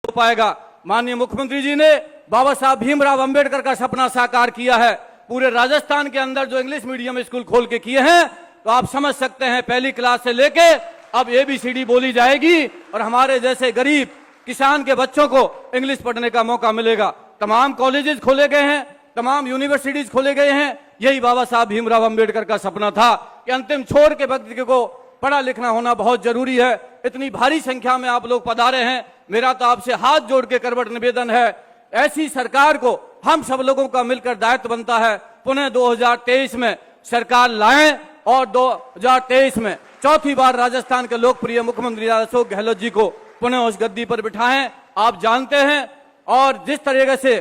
हो पाएगा। माननीय मुख्यमंत्री जी ने बाबा साहब भीमराव अंबेडकर का सपना साकार किया है। पूरे राजस्थान के अंदर जो इंग्लिश मीडियम स्कूल खोल के किए हैं, तो आप समझ सकते हैं पहली क्लास से लेके अब ABCD बोली जाएगी और हमारे जैसे गरीब किसान के बच्चों को इंग्लिश पढ़ने का मौका मिलेगा। तमाम कॉलेजेस खोले गए हैं, तमाम यूनिवर्सिटीज खोले गए हैं। यही बाबा साहब भीमराव अंबेडकर का सपना था कि अंतिम छोर के व्यक्ति को पढ़ा लिखना होना बहुत जरूरी है। इतनी भारी संख्या में आप लोग पधारे हैं। मेरा तो आपसे हाथ जोड़ के करबट निवेदन है, ऐसी सरकार को हम सब लोगों का मिलकर दायित्व बनता है पुनः 2023 में सरकार लाएं और 2023 में चौथी बार राजस्थान के लोकप्रिय मुख्यमंत्री अशोक गहलोत जी को पुनः उस गद्दी पर बिठाएं। आप जानते हैं, और जिस तरीके से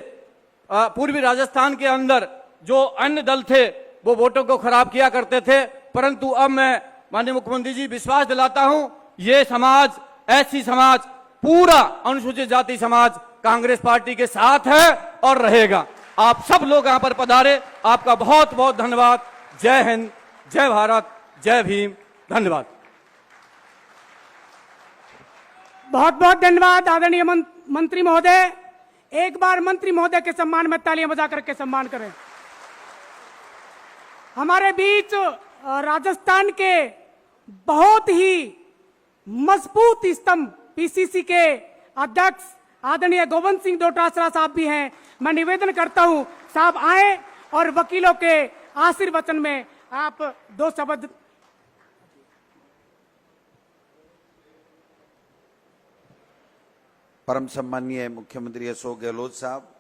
पूर्वी राजस्थान के अंदर जो अन्य दल थे वो वोटों को खराब किया करते थे, परंतु अब मैं माननीय मुख्यमंत्री जी विश्वास दिलाता हूं, ये समाज, ऐसी समाज, पूरा अनुसूचित जाति समाज कांग्रेस पार्टी के साथ है और रहेगा। आप सब लोग यहां पर पधारे, आपका बहुत बहुत धन्यवाद। जय हिंद, जय भारत, जय भीम। धन्यवाद। बहुत बहुत धन्यवाद आदरणीय मंत्री महोदय। एक बार मंत्री महोदय के सम्मान में तालियां बजा करके सम्मान करें। हमारे बीच राजस्थान के बहुत ही मजबूत स्तंभ PCC के अध्यक्ष आदरणीय गोविंद सिंह डोटासरा साहब भी हैं। मैं निवेदन करता हूं साहब आए और वकीलों के आशीर्वचन में आप दो शब्द। परम सम्मानीय मुख्यमंत्री अशोक गहलोत साहब,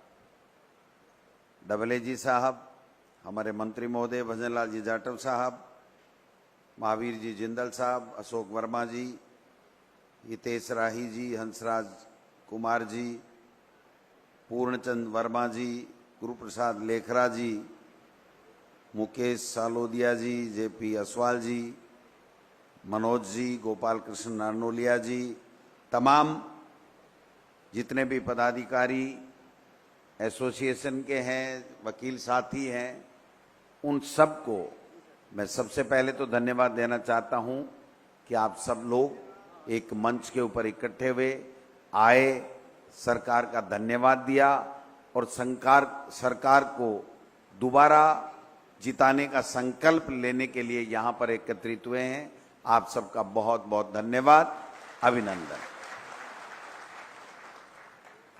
डबलेजी साहब, हमारे मंत्री महोदय भजनलाल जी जाटव साहब, महावीर जी जिंदल साहब, अशोक वर्मा जी, हितेश राही जी, हंसराज कुमार जी, पूर्णचंद वर्मा जी, गुरुप्रसाद लेखरा जी, मुकेश सालोदिया जी, JP असवाल जी, मनोज जी, गोपाल कृष्ण नारनोलिया जी, तमाम जितने भी पदाधिकारी एसोसिएशन के हैं, वकील साथी हैं, उन सबको मैं सबसे पहले तो धन्यवाद देना चाहता हूं कि आप सब लोग एक मंच के ऊपर इकट्ठे हुए आए, सरकार का धन्यवाद दिया और सरकार को दोबारा जिताने का संकल्प लेने के लिए यहां पर एकत्रित हुए हैं। आप सबका बहुत बहुत धन्यवाद, अभिनंदन।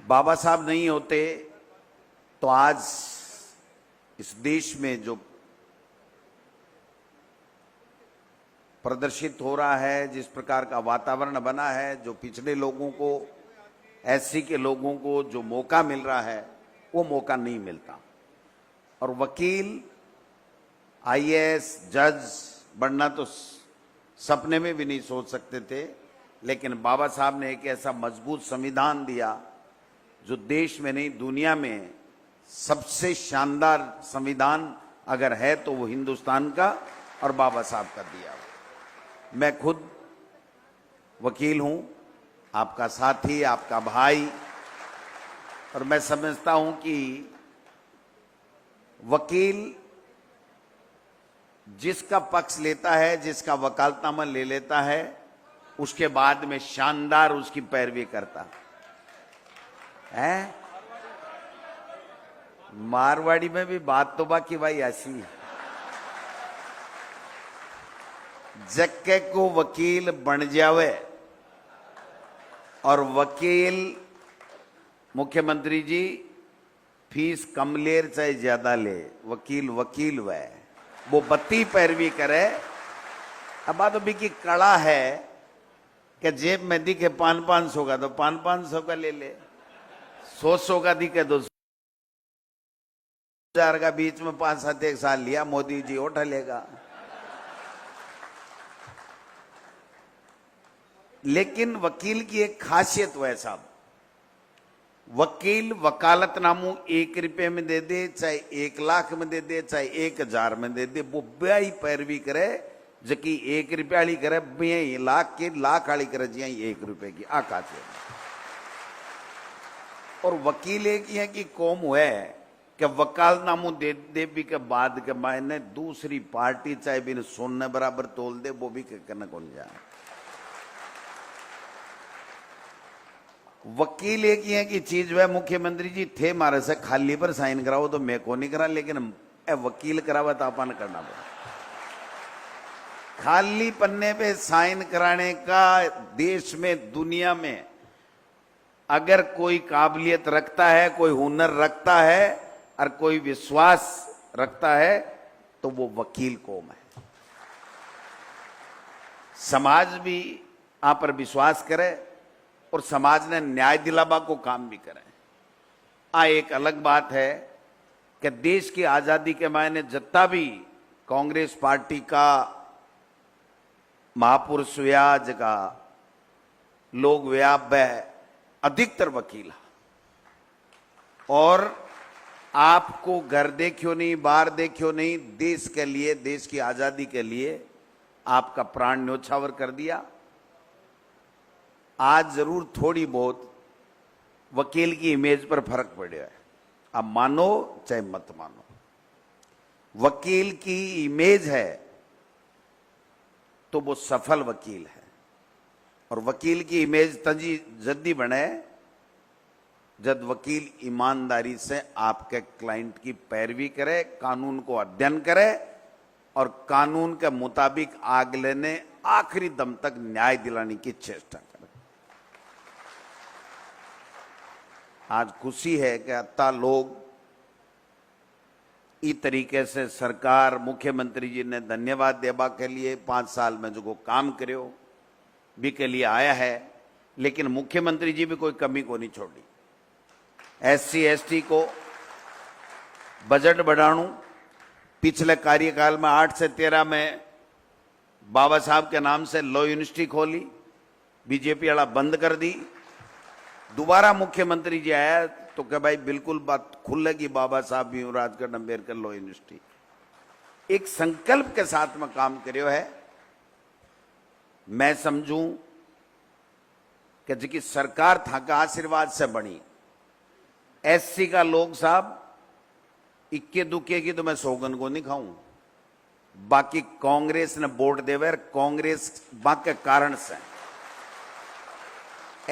बाबा साहब नहीं होते तो आज इस देश में जो प्रदर्शित हो रहा है, जिस प्रकार का वातावरण बना है, जो पिछड़े लोगों को, SC के लोगों को जो मौका मिल रहा है, वो मौका नहीं मिलता। और वकील, IAS, जज बनना तो सपने में भी नहीं सोच सकते थे, लेकिन बाबा साहब ने एक ऐसा मजबूत संविधान दिया जो देश में नहीं दुनिया में सबसे शानदार संविधान अगर है तो वो हिंदुस्तान का और बाबा साहब का दिया। मैं खुद वकील हूं, आपका साथी, आपका भाई, और मैं समझता हूं कि वकील जिसका पक्ष लेता है, जिसका वकालतनामा ले लेता है, उसके बाद में शानदार उसकी पैरवी करता है। मारवाड़ी में भी बात तो बाकी भाई ऐसी है, जक्के को वकील बन जावे और वकील मुख्यमंत्री जी फीस कम ले चाहे ज्यादा ले, वकील वकील वह वो बत्ती पैरवी करे। अब बात अभी की कड़ा है कि जेब में दिखे 500 का तो 500 का ले ले, 100 का दिखे 2000 का, बीच में 5-7 एक साल लिया मोदी जी उठा लेगा। लेकिन वकील की एक खासियत है साहब, वकील वकालतनामू 1 रुपये में दे दे, चाहे 1 लाख में दे दे, चाहे 1000 में दे दे, वो बेई पैरवी करे जबकि 1 रुपया वाली करे, बे लाख की लाख वाली करे जी 1 रुपये की आकाश है। और वकील एक ही है कि कौम है कि वकालतनामू दे दे भी के बाद के मायने दूसरी पार्टी चाहे भी सोने बराबर तोल दे, वो भी करना कौन जाए। वकील एक ही है कि चीज वह मुख्यमंत्री जी थे मारे से खाली पर साइन कराओ तो मैं को नहीं करा, लेकिन वकील करावा तो अपन करना पड़ा। खाली पन्ने पे साइन कराने का देश में दुनिया में अगर कोई काबिलियत रखता है, कोई हुनर रखता है और कोई विश्वास रखता है तो वो वकील कौम है। समाज भी आप पर विश्वास करे और समाज ने न्याय दिलावा को काम भी करे। एक अलग बात है कि देश की आजादी के मायने जितना भी कांग्रेस पार्टी का महापुरुष हुआ जगह लोग व्याप अधिकतर वकील और आपको घर देखियो नहीं, बाहर देखियो नहीं, देश के लिए, देश की आजादी के लिए आपका प्राण न्योछावर कर दिया। आज जरूर थोड़ी बहुत वकील की इमेज पर फर्क पड़ा है, अब मानो चाहे मत मानो, वकील की इमेज है तो वो सफल वकील है। और वकील की इमेज तजी जद्दी बने जब वकील ईमानदारी से आपके क्लाइंट की पैरवी करे, कानून को अध्ययन करे और कानून के मुताबिक आग लेने आखिरी दम तक न्याय दिलाने की चेष्टा करे। आज खुशी है कि अत्ता लोग इस तरीके से सरकार, मुख्यमंत्री जी ने धन्यवाद देवा के लिए 5 साल में जो काम करो भी के लिए आया है, लेकिन मुख्यमंत्री जी भी कोई कमी को नहीं छोड़ी। SC ST को बजट बढ़ाणु, पिछले कार्यकाल में 8 से 13 में बाबा साहब के नाम से लॉ यूनिवर्सिटी खोली, बीजेपी वाला बंद कर दी। दोबारा मुख्यमंत्री जी आया तो कह भाई बिल्कुल बात खुलेगी, बाबा साहब भीमराव अम्बेडकर लॉ यूनिवर्सिटी। एक संकल्प के साथ में काम करो है। मैं समझूं कि जिसकी सरकार था का आशीर्वाद से बनी, SC का लोग साहब इक्के दुक्के की तो मैं सौगन को नहीं खाऊं, बाकी कांग्रेस ने वोट देवे, कांग्रेस बाकी कारण से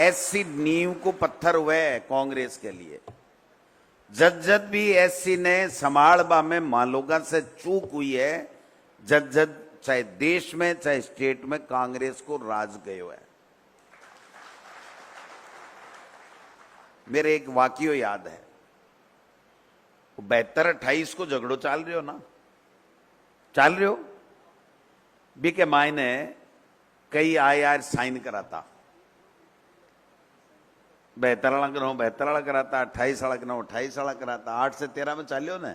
SC नींव को पत्थर हुए कांग्रेस के लिए। जद भी SC ने संभालबा में मालोगा से चूक हुई है, जद चाहे देश में चाहे स्टेट में कांग्रेस को राज गयो है। मेरे एक वाक्य याद है, 72-28 को झगड़ो चाल रहे हो ना, चाल रहे हो बी के मायने कई IR साइन कराता, 72 वाला करो 72 वाला कराता, 28 वाला करो 28 वाला कराता। 8 से 13 में चालियो ने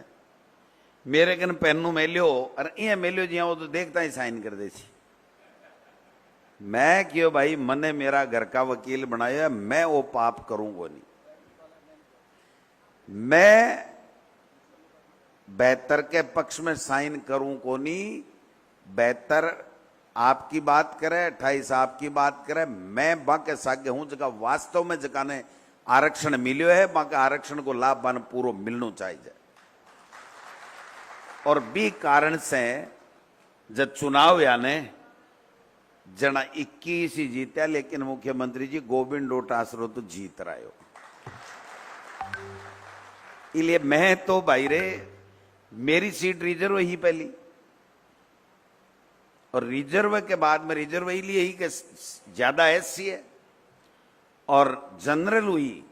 मेरे कन पेनू मेलियो और ये मेलियो जी वो तो देखता ही साइन कर दे सी। मैं क्यों भाई, मने मेरा घर का वकील बनाया, मैं वो पाप करूंगा नहीं। मैं बेहतर के पक्ष में साइन करूं को नहीं, बेहतर आपकी बात करे, 28 आपकी बात करे, मैं बाके सागे हूं जगह वास्तव में जगह ने आरक्षण मिलियो है, बाके आरक्षण को लाभ बन पूरा मिलना चाहिए। और बी कारण से जब चुनाव याने जना 21 ही जीता, लेकिन मुख्यमंत्री जी गोविंद डोटासरो तो जीत रहे हो। इसलिए मैं तो भाई रे, मेरी सीट रिजर्व ही पहली, और रिजर्व के बाद में रिजर्व इसलिए ही कि ज्यादा SC है और जनरल हुई,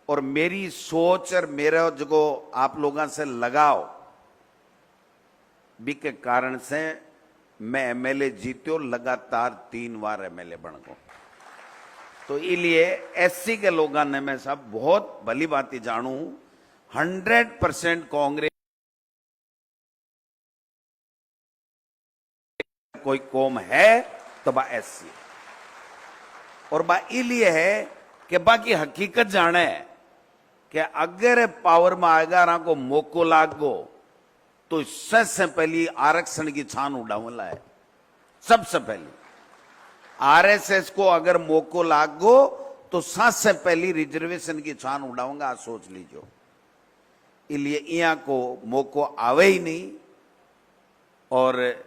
और मेरी सोच और मेरा जो आप लोगों से लगाव भी के कारण से मैं MLA जीत्यो, लगातार 3 बार MLA बन गो। तो इसलिए SC के लोगों ने मैं सब बहुत भली बात जानू, 100% कांग्रेस कोई कौम है तो बा SC, और बा इसलिए है कि बाकी हकीकत जाने है कि अगर पावर में आएगा ना को मौको लागो तो सबसे पहली आरक्षण की छान उड़ावला है। सबसे पहली RSS को अगर मौको लागो तो सबसे पहली रिजर्वेशन की छान उड़ाऊंगा, सोच लीजिए। इसलिए यहाँ को मौको आवे ही नहीं, और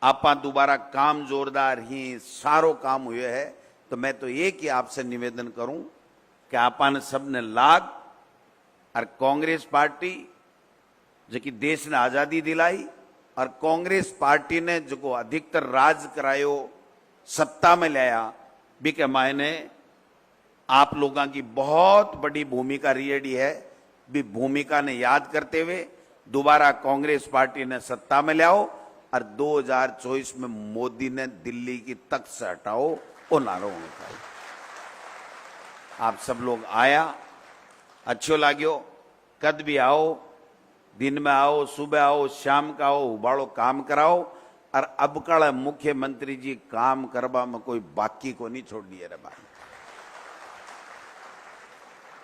आपा दोबारा काम जोरदार ही सारो काम हुए है तो मैं तो एक ही आपसे निवेदन करूं कि आपने सबने लाग और कांग्रेस पार्टी जो कि देश ने आजादी दिलाई और कांग्रेस पार्टी ने जो अधिकतर राज करायो सत्ता में लाया भी के मायने आप लोगों की बहुत बड़ी भूमिका रियडी है। भी भूमिका ने याद करते हुए दोबारा कांग्रेस पार्टी ने सत्ता में लाओ और 2024 में मोदी ने दिल्ली की तख्त से हटाओ वो नारो होता है। आप सब लोग आया अच्छो लाग्यो, कद भी आओ, दिन में आओ, सुबह आओ, शाम का आओ, उबाड़ो काम कराओ और अब कल मुख्यमंत्री जी काम करवा में कोई बाकी को नहीं छोड़ दिए रे बात,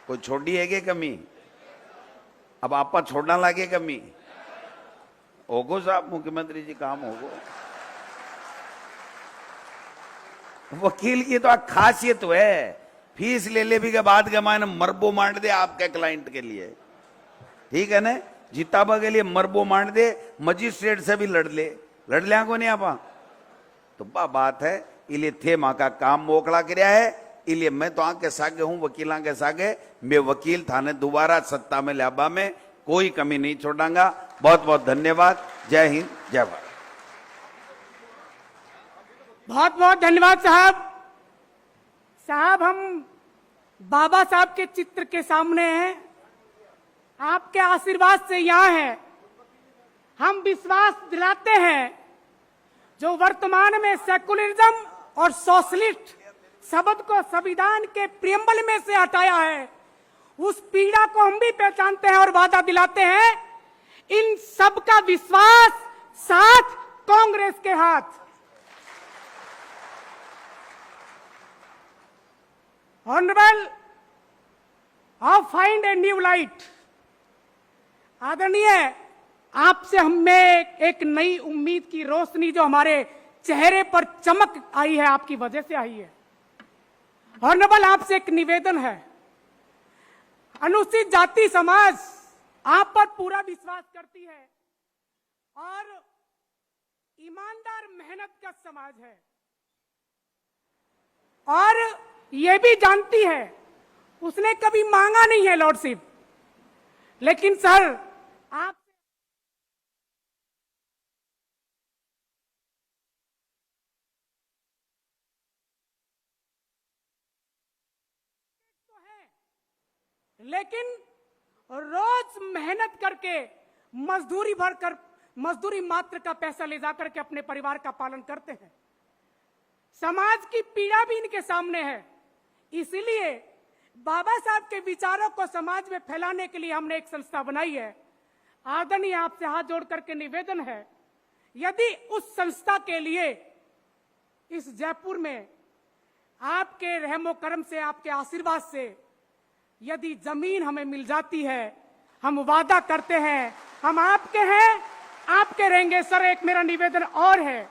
कोई छोड़ी है के कमी? अब आपा छोड़ना लगे कमी होगो साहब, मुख्यमंत्री जी काम होगो। वकील की तो खासियत तो है, फीस ले ले भी के बाद के मायने मरबो मांड दे आपके क्लाइंट के लिए, ठीक है ना, जिताबा के लिए मरबो मांड दे, मजिस्ट्रेट से भी लड़ लिया को नहीं आपा। तो बात है इलिए थे माँ का काम मोकला कराया है, इसलिए मैं तो आके सागे हूं, वकीलों के सागे, मैं वकील थाने दोबारा सत्ता में लाबा में कोई कमी नहीं छोड़ांगा। बहुत बहुत धन्यवाद। जय हिंद, जय भारत। बहुत बहुत धन्यवाद साहब। साहब हम बाबा साहब के चित्र के सामने हैं, आपके आशीर्वाद से यहाँ हैं। हम विश्वास दिलाते हैं जो वर्तमान में सेकुलरिज्म और सोशलिस्ट शब्द को संविधान के प्रियम्बल में से हटाया है, उस पीड़ा को हम भी पहचानते हैं और वादा दिलाते हैं इन सब का विश्वास साथ कांग्रेस के हाथ। ऑनरेबल आप फाइंड ए न्यू लाइट। आदरणीय, आपसे हमें एक नई उम्मीद की रोशनी जो हमारे चेहरे पर चमक आई है, आपकी वजह से आई है। ऑनरेबल, आपसे एक निवेदन है, अनुसूचित जाति समाज आप पर पूरा विश्वास करती है और ईमानदार मेहनत का समाज है और यह भी जानती है उसने कभी मांगा नहीं है लॉर्डशिप, लेकिन सर आप लेकिन रोज मेहनत करके मजदूरी मात्र का पैसा ले जाकर के अपने परिवार का पालन करते हैं। समाज की पीड़ा भी इनके सामने है, इसलिए बाबा साहब के विचारों को समाज में फैलाने के लिए हमने एक संस्था बनाई है। आदरणीय, आपसे हाथ जोड़ करके निवेदन है, यदि उस संस्था के लिए इस जयपुर में आपके रहमो करम से, आपके आशीर्वाद से यदि जमीन हमें मिल जाती है, हम वादा करते हैं हम आपके हैं, आपके रहेंगे। सर, एक मेरा निवेदन और है,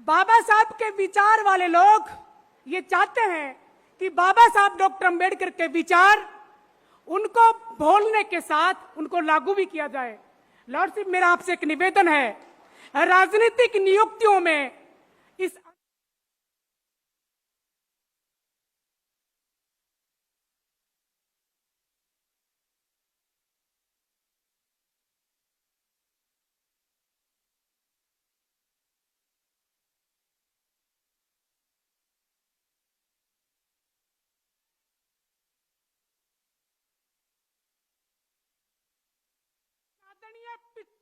बाबा साहब के विचार वाले लोग ये चाहते हैं कि बाबा साहब डॉक्टर अंबेडकर के विचार उनको बोलने के साथ उनको लागू भी किया जाए। लॉर्डशिप, मेरा आपसे एक निवेदन है, राजनीतिक नियुक्तियों में इस आदरणीय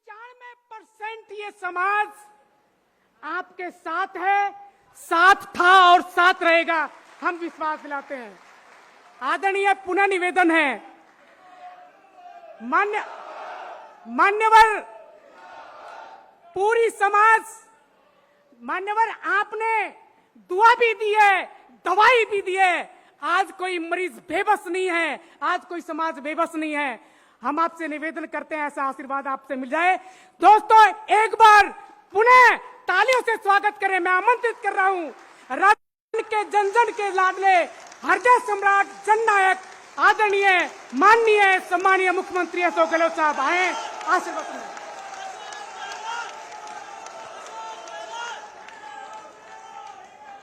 95% ये समाज आपके साथ है, साथ था और साथ रहेगा, हम विश्वास दिलाते हैं। आदरणीय, पुनः निवेदन है, मान्यवर पूरी समाज, मान्यवर आपने दुआ भी दी है, दवाई भी दी है, आज कोई मरीज बेबस नहीं है, आज कोई समाज बेबस नहीं है। हम आपसे निवेदन करते हैं ऐसा आशीर्वाद आपसे मिल जाए। दोस्तों, एक बार पुनः तालियों से स्वागत करें। मैं आमंत्रित कर रहा हूं राजस्थान के जन के लाडले हृदय सम्राट जननायक आदरणीय माननीय सम्मानीय मुख्यमंत्री अशोक गहलोत साहब आए आशीर्वाद दें।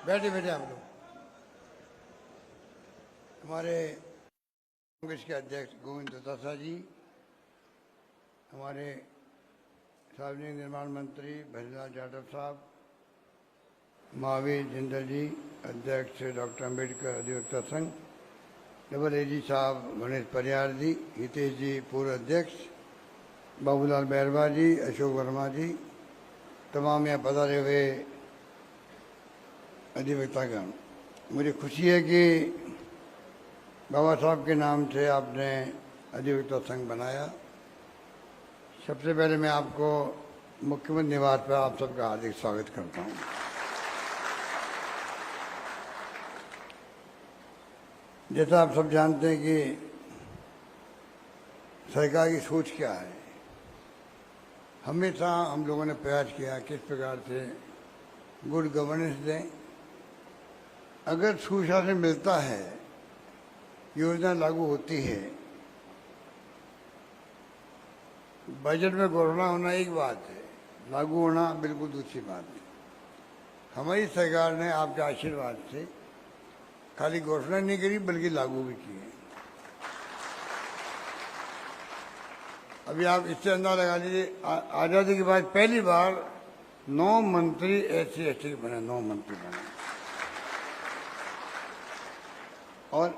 बैठे बैठे आप लोग। हमारे कांग्रेस के अध्यक्ष गोविंद डोटासरा जी, हमारे सार्वजनिक निर्माण मंत्री भजनलाल जाटव साहब, महावीर जिंदल जी अध्यक्ष डॉक्टर अंबेडकर अधिवक्ता संघ, डबल एजी साहब गणेश परियार जी, हितेश जी पूर्व अध्यक्ष, बाबूलाल बैरवा जी, अशोक वर्मा जी, तमाम यहाँ पधारे हुए अधिवक्तागण, मुझे खुशी है कि बाबा साहब के नाम से आपने अधिवक्ता संघ बनाया। सबसे पहले मैं आपको मुख्यमंत्री निवास पर आप सबका हार्दिक स्वागत करता हूँ। जैसा आप सब जानते हैं कि सरकार की सोच क्या है, हमेशा हम लोगों ने प्रयास किया किस प्रकार से गुड गवर्नेंस दें। अगर सुशासन मिलता है, योजना लागू होती है, बजट में घोषणा होना एक बात है, लागू होना बिल्कुल दूसरी बात है। हमारी सरकार ने आपके आशीर्वाद से खाली घोषणा नहीं करी बल्कि लागू भी की है। अभी आप इससे अंदाजा लगा लीजिए, आज़ादी के बाद पहली बार 9 मंत्री SC ST के बने, 9 मंत्री बने। और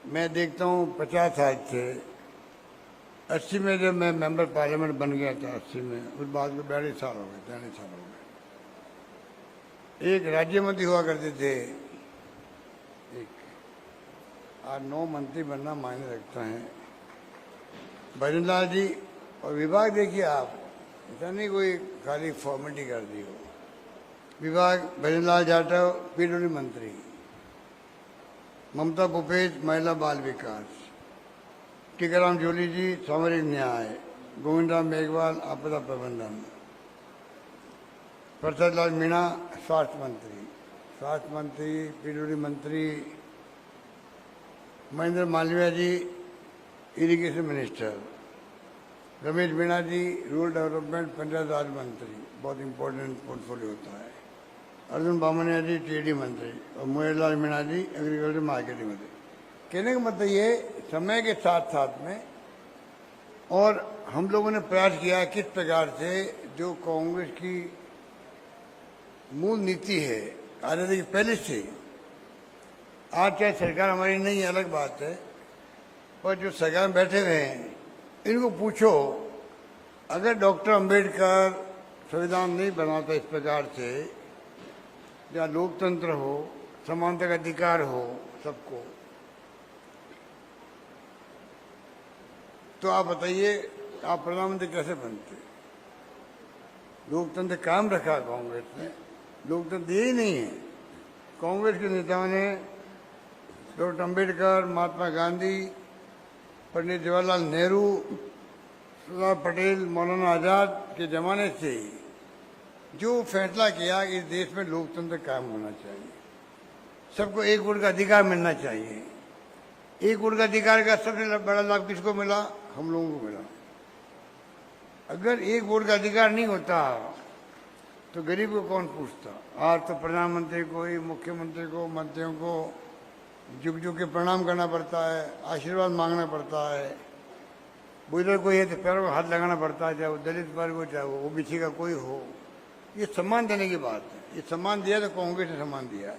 मैं देखता हूँ 50 साल से 80 में जब मैं मेंबर पार्लियामेंट बन गया था, 80 में, उस बात को 42 साल हो गए, 43 साल हो गए। एक राज्य मंत्री हुआ करते थे, एक आज 9 मंत्री बनना मायने रखता है। भजनलाल जी और विभाग देखिए आप, ऐसा नहीं कोई खाली फॉर्मेलिटी कर दी हो। विभाग भजनलाल जाटव PWD मंत्री, ममता भूपेश महिला बाल विकास, टीकाराम जोली जी सामाजिक न्याय, गोविंद राम मेघवाल आपदा प्रबंधन, प्रसाद लाल मीणा स्वास्थ्य मंत्री PWD मंत्री, महेंद्र मालवीय जी इरिगेशन मिनिस्टर, रमेश मीणा जी रूरल डेवलपमेंट पंचायत राज मंत्री, बहुत इंपॉर्टेंट पोर्टफोलियो होता है, अर्जुन बामनिया जी TD मंत्री और मुरलीलाल मीणा जी एग्रीकल्चर मार्केटिंग मंत्री। कहने का मतलब ये समय के साथ साथ में, और हम लोगों ने प्रयास किया किस प्रकार से जो कांग्रेस की मूल नीति है आज़ादी के पहले से, आज चाहे सरकार हमारी नहीं है अलग बात है, पर जो सरकार में बैठे हुए हैं इनको पूछो, अगर डॉक्टर अंबेडकर संविधान नहीं बनाता इस प्रकार से, जहाँ लोकतंत्र हो, समानता का अधिकार हो सबको, तो आप बताइए आप प्रधानमंत्री कैसे बनते। लोकतंत्र कायम रखा कांग्रेस ने, लोकतंत्र ये ही नहीं है। कांग्रेस के नेताओं ने डॉक्टर अंबेडकर, महात्मा गांधी, पंडित जवाहरलाल नेहरू, सरदार पटेल, मौलाना आज़ाद के ज़माने से जो फैसला किया कि इस देश में लोकतंत्र कायम होना चाहिए, सबको एक वोट का अधिकार मिलना चाहिए। एक वोट का अधिकार का सबसे बड़ा लाभ किसको मिला? हम लोगों को मिला। अगर एक वोट का अधिकार नहीं होता तो गरीब को कौन पूछता? आज तो प्रधानमंत्री को ही, मुख्यमंत्री को, मंत्रियों को झुक झुक के प्रणाम करना पड़ता है, आशीर्वाद मांगना पड़ता है। बुजुर्ग कोई है तो पैरों को हाथ लगाना पड़ता है, चाहे वो दलित वर्ग हो, चाहे वो OBC का कोई हो। ये सम्मान देने की बात है। ये सम्मान दिया तो कांग्रेस ने सम्मान दिया है,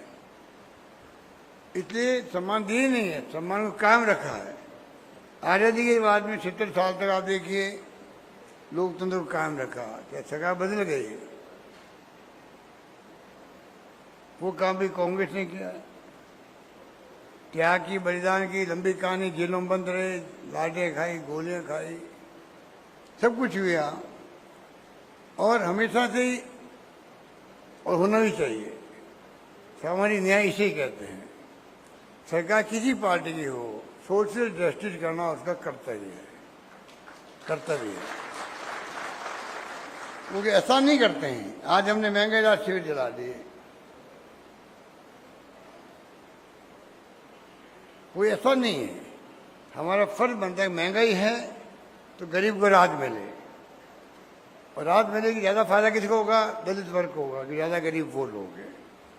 इसलिए सम्मान दिए नहीं है, सम्मान को कायम रखा है। आज़ादी के बाद में 70 साल तक आप देखिए लोकतंत्र को कायम रखा। क्या सरकार बदल गई? वो काम भी कांग्रेस ने किया है। त्याग की, बलिदान की लंबी कहानी, जेलों में बंद रहे, लाठें खाई, गोलियां खाई, सब कुछ हुआ। और हमेशा से ही, और होना भी चाहिए, सामाजिक न्याय इसे ही कहते हैं। सरकार किसी पार्टी की हो, सोशल जस्टिस करना उसका कर्तव्य है, कर्तव्य है। क्योंकि ऐसा नहीं करते हैं। आज हमने महंगाई रात शिविर जला दिए, कोई ऐसा नहीं है। हमारा फर्ज बनता है, महंगाई है तो गरीब को राहत मिले, और राहत मिलेगी, ज़्यादा फायदा किसको होगा? दलित वर्ग को होगा, कि ज़्यादा गरीब वो लोग हैं,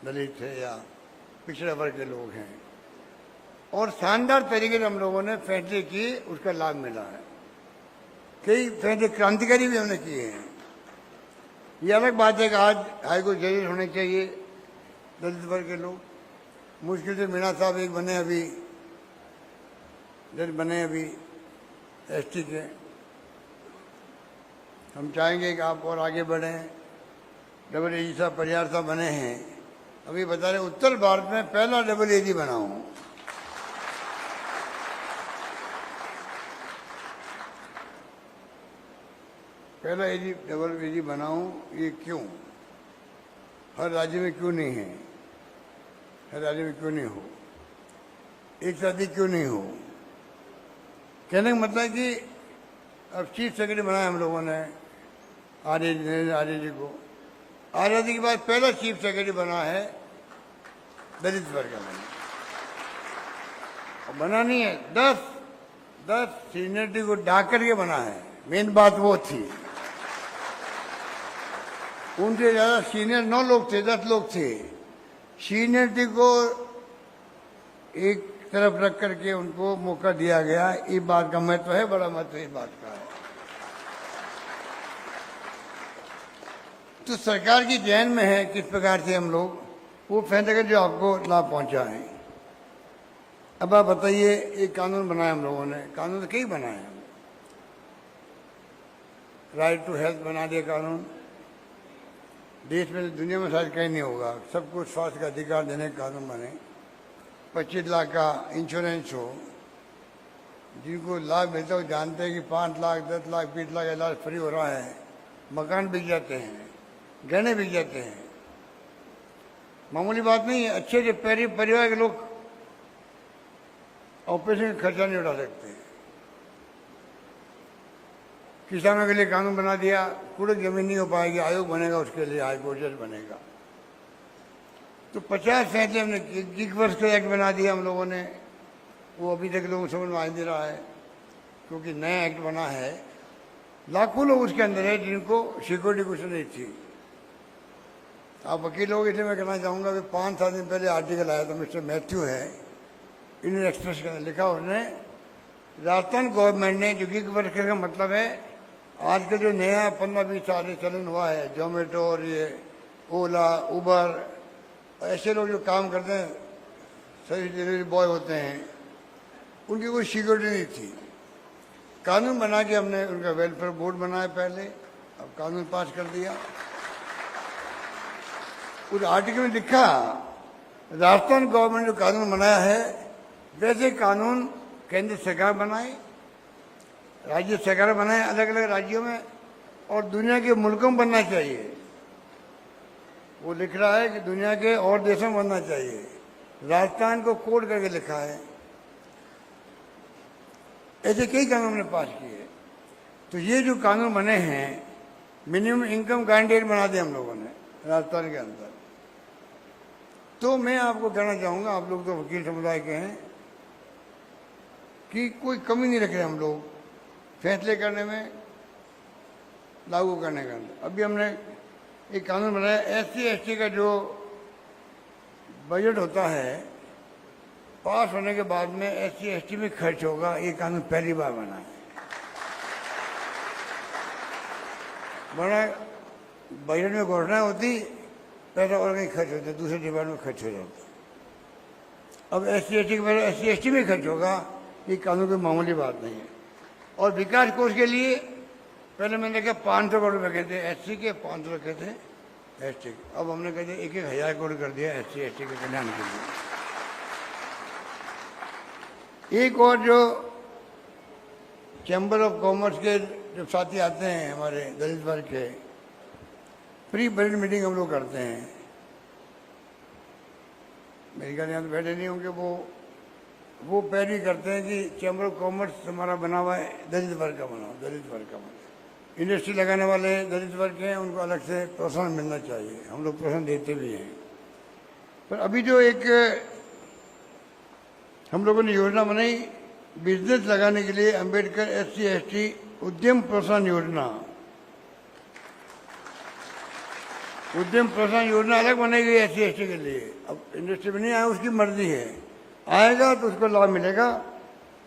दलित है या पिछड़े वर्ग के लोग हैं। और शानदार तरीके से हम लोगों ने फैसले किए, उसका लाभ मिला है। कई फैसले क्रांतिकारी भी हमने किए हैं। ये अलग बात है कि आज हाईकोर्ट जजेस होने चाहिए दलित वर्ग के लोग। मुश्किल से मीणा साहब एक बने अभी, जज बने अभी एसटी के। हम चाहेंगे कि आप और आगे बढ़ें। डबल एजी साहब परिहार साहब बने हैं, अभी बता रहे उत्तर भारत में पहला डबल एजी बना हूं। पहला एजी डबल एजी बना हूं। ये क्यों? हर राज्य में क्यों नहीं है? हर राज्य में क्यों नहीं हो? एक शादी क्यों नहीं हो? कहने का मतलब है कि अब चीफ सेक्रेटरी बनाया हम लोगों ने आर्य जी को। आजादी के बाद पहला चीफ सेक्रेटरी बना है दलित वर्ग का बना नहीं है। 10 सीनियरिटी को ढाक करके बना है। मेन बात वो थी। उनसे ज्यादा सीनियर 9 लोग थे, 10 लोग थे। सीनियरिटी को एक तरफ रख करके उनको मौका दिया गया। इस बात का महत्व है, बड़ा महत्व इस बात का है। तो सरकार की जहन में है किस प्रकार से हम लोग वो फैसले कर जो आपको लाभ पहुंचा है। अब आप बताइए, एक कानून बनाया हम लोगों ने। कानून तो कई बनाए हैं। राइट टू हेल्थ बना दिया कानून। देश में, दुनिया में शायद कहीं नहीं होगा। सबको स्वास्थ्य का अधिकार देने का कानून बने। 25 लाख का इंश्योरेंस हो। जिनको लाभ मिलता है वो जानते हैं कि 5 लाख 10 लाख 20 लाख इलाज फ्री हो रहा है। मकान बिक जाते हैं, गहने बिक जाते हैं। मामूली बात नहीं है। अच्छे से परिवार के लोग ऑपरेशन का खर्चा नहीं उठा सकते। किसानों के लिए कानून बना दिया। कुड़क जमीन नहीं हो पाएगी, आयोग बनेगा, उसके लिए हाईकोर्ट जज बनेगा। तो 50 फैसले हमने गिग वर्ष का एक्ट बना दिया हम लोगों ने। वो अभी तक लोगों को समझ में आ नहीं रहा है, क्योंकि नया एक्ट बना है। लाखों लोग उसके अंदर है जिनको सिक्योरिटी कुछ नहीं थी। आप वकील लोग, इसलिए मैं कहना चाहूँगा कि 5-7 दिन पहले आर्टिकल आया था, मिस्टर मैथ्यू है, इंडियन एक्सप्रेस के अंदर लिखा उसने, राजस्थान गवर्नमेंट ने, जो गिग वर्कर का मतलब है आज का जो नया 15-20 साल से चलन हुआ है, जोमेटो और ये ओला उबर, ऐसे लोग जो काम करते हैं, सर्विस डिलीवरी बॉय होते हैं, उनकी कोई सिक्योरिटी नहीं थी। कानून बना के हमने उनका वेलफेयर बोर्ड बनाया पहले, अब कानून पास कर दिया। उस आर्टिकल में लिखा राजस्थान गवर्नमेंट जो कानून बनाया है वैसे कानून केंद्र सरकार बनाए, राज्य सरकार बनाए अलग अलग राज्यों में, और दुनिया के मुल्कों में बनना चाहिए। वो लिख रहा है कि दुनिया के और देशों में बनना चाहिए। राजस्थान को कोड करके लिखा है। ऐसे कई कानून हमने पास किए। तो ये जो कानून बने हैं, मिनिमम इनकम गारंटी बना दिया हम लोगों ने राजस्थान के अंदर। तो मैं आपको कहना चाहूँगा, आप लोग तो वकील समुदाय के हैं, कि कोई कमी नहीं रख रहे हम लोग फैसले करने में, लागू करने के अंदर। अभी हमने एक कानून बनाया, SC/ST का जो बजट होता है पास होने के बाद में SC/ST में खर्च होगा। ये कानून पहली बार बना है। बड़ा बजट में घोषणा होती, पैसा और कहीं खर्च होता, दूसरे डिपार्टमेंट में खर्च हो जाता। अब SC/ST में खर्च होगा। ये कानून कोई मामूली बात नहीं है। और विकास कोष के लिए पहले मैंने कहा 500 करोड़ रुपये कहते हैं SC के, 500 कहते हैं ST के। अब हमने कहते 1,000 करोड़ कर दिया SC/ST के कल्याण के लिए। एक और जो चैम्बर ऑफ कॉमर्स के जो साथी आते हैं हमारे दलित वर्ग के, प्री बजट मीटिंग हम लोग करते हैं। मेरे ख्याल यहाँ तो बैठे नहीं होंगे, वो पहली करते हैं कि चैम्बर ऑफ कॉमर्स हमारा बना हुआ है, दलित वर्ग का बनाओ, दलित वर्ग का बनाओ। इंडस्ट्री लगाने वाले दलित वर्ग के हैं, उनको अलग से प्रोत्साहन मिलना चाहिए। हम लोग प्रोत्साहन देते भी हैं। पर अभी जो एक हम लोगों ने योजना बनाई बिजनेस लगाने के लिए, अंबेडकर SC/ST उद्यम प्रोत्साहन योजना। उद्यम प्रोत्साहन योजना अलग बनाई गई SC/ST के लिए। अब इंडस्ट्री में नहीं आया, उसकी मर्जी है। आएगा तो उसको लाभ मिलेगा।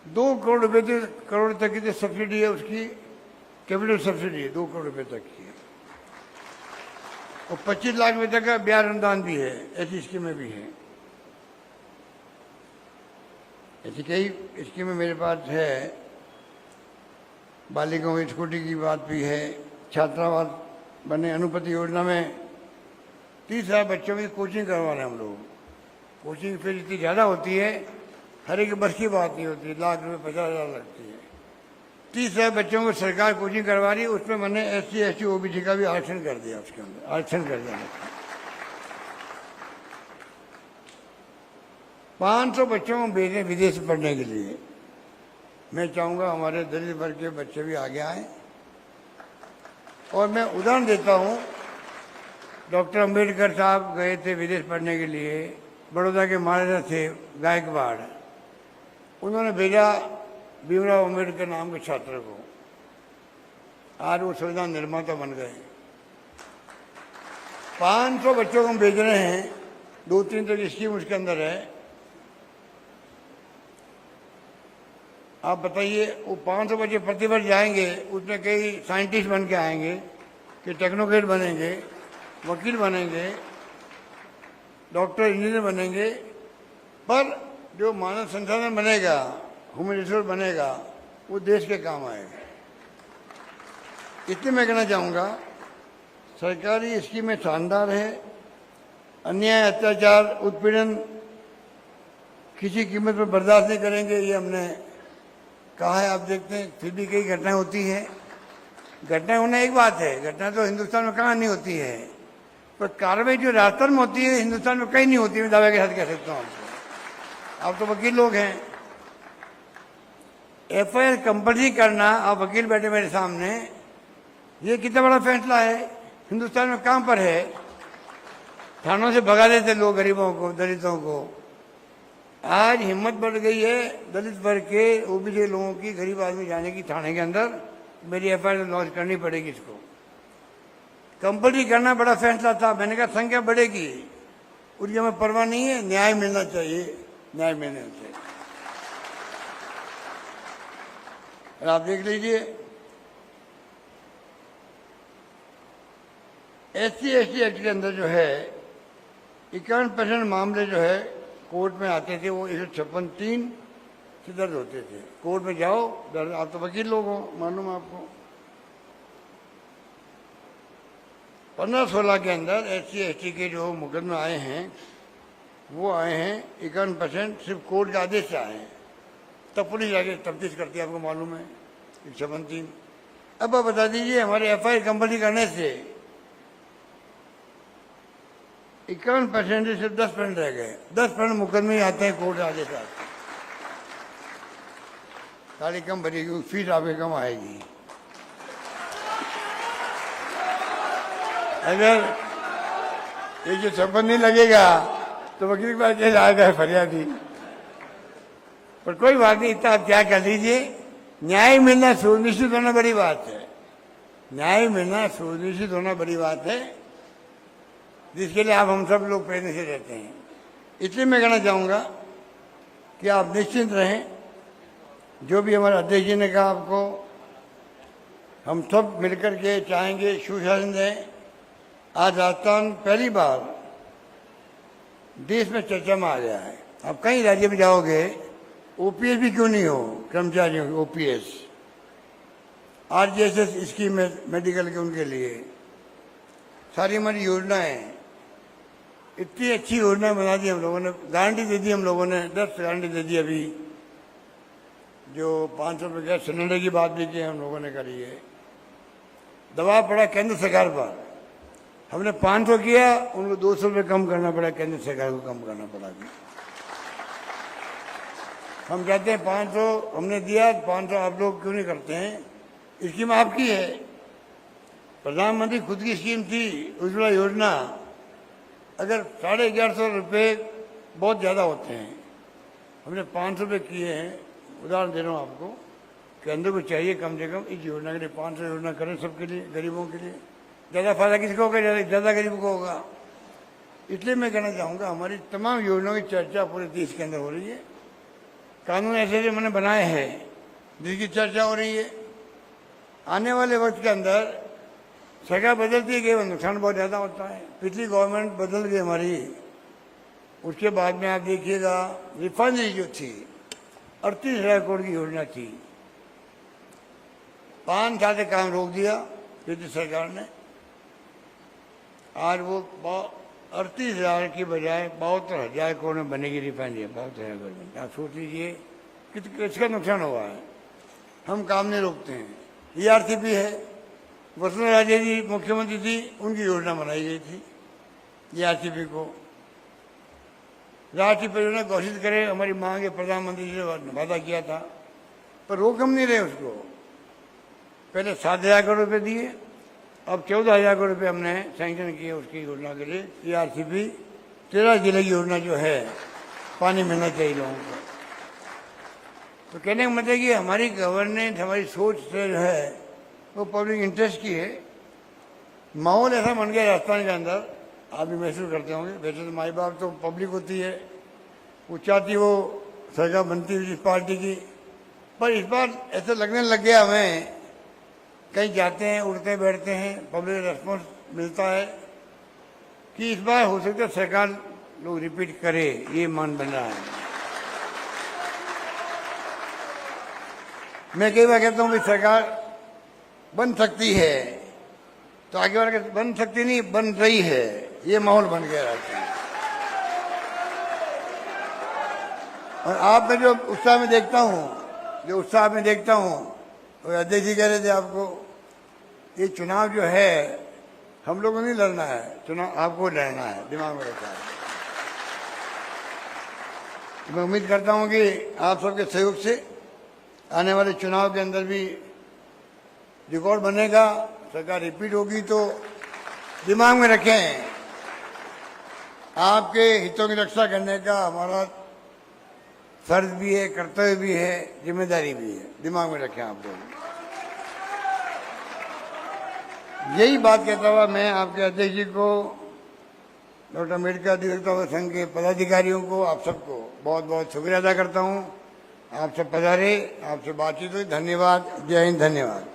2 करोड़ तक की जो सब्सिडी है उसकी कैपिटल सब्सिडी है, 2 करोड़ रुपए तक की है। और 25 लाख रुपए तक का ब्याज अनुदान भी है, ऐसी स्कीमें भी हैं। ऐसी कई स्कीमें मेरे पास है। बालिकाओं की स्कूटी की बात भी है। छात्रावास बने, अनुपति योजना में 30,000 बच्चों की कोचिंग करवा रहे हैं हम लोग। कोचिंग फीस इतनी ज़्यादा होती है, हर एक बस की बात नहीं होती, लाख रुपए 50,000 लगती है। 30,000 बच्चों को सरकार कोचिंग करवा रही है, उसमें मैंने SC ST OBC का भी आरक्षण कर दिया, उसके अंदर आरक्षण कर दिया। 500 बच्चों को भेजें विदेश पढ़ने के लिए। मैं चाहूँगा हमारे दलित वर्ग के बच्चे भी आगे आए। और मैं उदाहरण देता हूँ, डॉक्टर अंबेडकर साहब गए थे विदेश पढ़ने के लिए, बड़ौदा के महाराजा थे गायकवाड़, उन्होंने भेजा भीमराव अंबेडकर नाम के छात्र को। आज वो संविधान निर्माता बन गए। 500 बच्चों को हम भेज रहे हैं, 2-3 तरह की स्कीम उसके अंदर है। आप बताइए, वो 500 बच्चे प्रतिवर्ष जाएंगे, उसमें कई साइंटिस्ट बन के आएंगे, कि टेक्नोक्रेट बनेंगे, वकील बनेंगे, डॉक्टर इंजीनियर बनेंगे, पर जो मानव संसाधन बनेगा, ह्यूमन रिसोर्स बनेगा, वो देश के काम आएगा। इसलिए मैं कहना चाहूँगा, सरकारी स्कीमें शानदार है। अन्याय, अत्याचार, उत्पीड़न किसी कीमत पर बर्दाश्त नहीं करेंगे, ये हमने कहा है। आप देखते हैं फिर भी कई घटनाएं होती हैं। घटनाएं होना एक बात है, घटना तो हिंदुस्तान में कहाँ नहीं होती है, पर कार्रवाई जो राजस्थान में होती है हिंदुस्तान में कहीं नहीं होती। मैं दावे के साथ कह सकता हूँ आपको। आप तो वकील लोग हैं। FIR कंपल्सरी करना, आप वकील बैठे मेरे सामने, ये कितना बड़ा फैसला है। हिंदुस्तान में कहाँ पर है? थानों से भगा देते लोग गरीबों को, दलितों को। आज हिम्मत बढ़ गई है दलित वर्ग के, OBC लोगों की, गरीब आदमी जाने की थाने के अंदर। मेरी FIR लॉन्च करनी पड़ेगी इसको। कंपल्सरी करना बड़ा फैसला था। मैंने कहा संख्या बढ़ेगी, उनकी हमें परवाह नहीं है, न्याय मिलना चाहिए, न्याय मिलना चाहिए। और आप देख लीजिए, SC ST एक्ट के अंदर जो है 51% मामले जो है कोर्ट में आते थे, वो 156(3) से दर्ज होते थे। कोर्ट में जाओ, दर्ज। आप तो वकील लोग हो, मालूम आपको। 15-16 के अंदर SC ST के जो मुकदमे आए हैं, वो आए हैं 51% सिर्फ कोर्ट के आदेश से आए हैं। तब पुलिस आगे तफ्तीश करती है, आपको मालूम है, 156(3). अब आप बता दीजिए, हमारे FIR कंपल्सरी करने से 51% से सिर्फ 10% रह गए। 10% मुकदमे आते हैं कोर्ट आदेश से। गाड़ी कम भरेगी, फीस आपके कम आएगी। अगर ये जो संबंध नहीं लगेगा तो वकील के पास कैसे आएगा फरियादी। पर कोई बात नहीं, इतना आप क्या कर लीजिए, न्याय मिलना सुनिश्चित होना बड़ी बात है। न्याय मिलना सुनिश्चित होना बड़ी बात है, जिसके लिए आप हम सब लोग प्रेरणा से रहते हैं। इसलिए मैं कहना चाहूँगा कि आप निश्चिंत रहें। जो भी हमारे अध्यक्ष जी ने कहा आपको, हम सब मिलकर के चाहेंगे सुशासन दें। आज राजस्थान पहली बार देश में चर्चा में आ गया है। आप कई राज्य में जाओगे, OPS भी क्यों नहीं हो, कर्मचारियों की OPS, RGSS स्कीम है मेडिकल के, उनके लिए सारी हमारी योजनाएं, इतनी अच्छी योजना बना दी हम लोगों ने। गारंटी दे दी हम लोगों ने, 10 गारंटी दे दी। अभी जो 500 रुपये गैस सिलेंडर की बात भी की हम लोगों ने करी है। दबाव पड़ा केंद्र सरकार पर, हमने 500 किया, उनको 200 रुपये कम करना पड़ा, केंद्र सरकार को कम करना पड़ा। हम चाहते हैं 500 हमने दिया, 500 आप लोग क्यों नहीं करते हैं। स्कीम आपकी है, प्रधानमंत्री खुद की स्कीम थी, उज्ज्वला योजना। अगर 1150 रुपये बहुत ज़्यादा होते हैं, हमने 500 रुपये किए हैं। उदाहरण दे रहा हूँ आपको, केंद्र को चाहिए कम से कम इस योजना के लिए 500 योजना करें सबके लिए, गरीबों के लिए। ज़्यादा फायदा किसको होगा, ज़्यादा गरीब को होगा। इसलिए मैं कहना चाहूँगा, हमारी तमाम योजनाओं की चर्चा पूरे देश के अंदर हो रही है। कानून ऐसे ऐसे मैंने बनाए हैं जिसकी चर्चा हो रही है। आने वाले वक्त के अंदर सरकार बदलती है, नुकसान बहुत ज़्यादा होता है। पिछली गवर्नमेंट बदल गई हमारी, उसके बाद में आप देखिएगा रिफाइनरी जो थी 38,000 करोड़ की योजना थी, 5 साल से काम रोक दिया पिछली सरकार ने। आज वो 38,000 की बजाय 72,000 करोड़ में बनेगी रिफाइनरी, 72,000 करोड़ में। आप सोच लीजिए किसका नुकसान हुआ है। हम काम नहीं रोकते हैं। ERCP है, वसुंधरा राजे जी मुख्यमंत्री थी, उनकी योजना बनाई गई थी ERCP को। राष्ट्रीय परियोजना घोषित करे, हमारी मांग है, प्रधानमंत्री जी ने वादा किया था, पर रोक हम नहीं रहे उसको। पहले 7,000 करोड़ रुपये दिए, अब 14,000 करोड़ रुपये हमने सैंक्शन किए उसकी योजना के लिए। ERCP 13 जिले की योजना जो है, पानी मिलना चाहिए लोगों को। तो कहने का मतलब कि हमारी गवर्नेंस, हमारी सोच से जो है वो पब्लिक इंटरेस्ट की है। माहौल ऐसा बन गया राजस्थान के अंदर, आप भी महसूस करते होंगे। वैसे तो माई बाप तो पब्लिक होती है, वो चाहती वो सरकार बनती हुई इस पार्टी की, पर इस बार ऐसा लगने लग गया हमें, कहीं जाते हैं, उठते बैठते हैं, पब्लिक रेस्पॉन्स मिलता है कि इस बार हो सकता है सरकार लोग रिपीट करे, ये मान बन रहा है। मैं कई बार कहता हूँ कि सरकार बन सकती है, तो आगे वाले बन सकती नहीं, बन रही है, ये माहौल बन गया राजस्थान। और आप में जो उत्साह में देखता हूँ, और अध्यक्ष जी कह रहे थे आपको, ये चुनाव जो है हम लोगों को नहीं लड़ना है, चुनाव आपको लड़ना है, दिमाग में रखा है। मैं उम्मीद करता हूँ कि आप सबके सहयोग से आने वाले चुनाव के अंदर भी रिकॉर्ड बनेगा, सरकार रिपीट होगी। तो दिमाग में रखें, आपके हितों की रक्षा करने का हमारा फर्ज भी है, कर्तव्य भी है, जिम्मेदारी भी है। दिमाग में रखें आप लोग। यही बात कहता हुआ मैं आपके अध्यक्ष जी को, डॉक्टर अम्बेडकर अधिवक्ता संघ के पदाधिकारियों को, आप सबको बहुत बहुत शुक्रिया अदा करता हूँ। आप सब पधारे, आपसे बातचीत हुई। धन्यवाद। जय हिंद। धन्यवाद।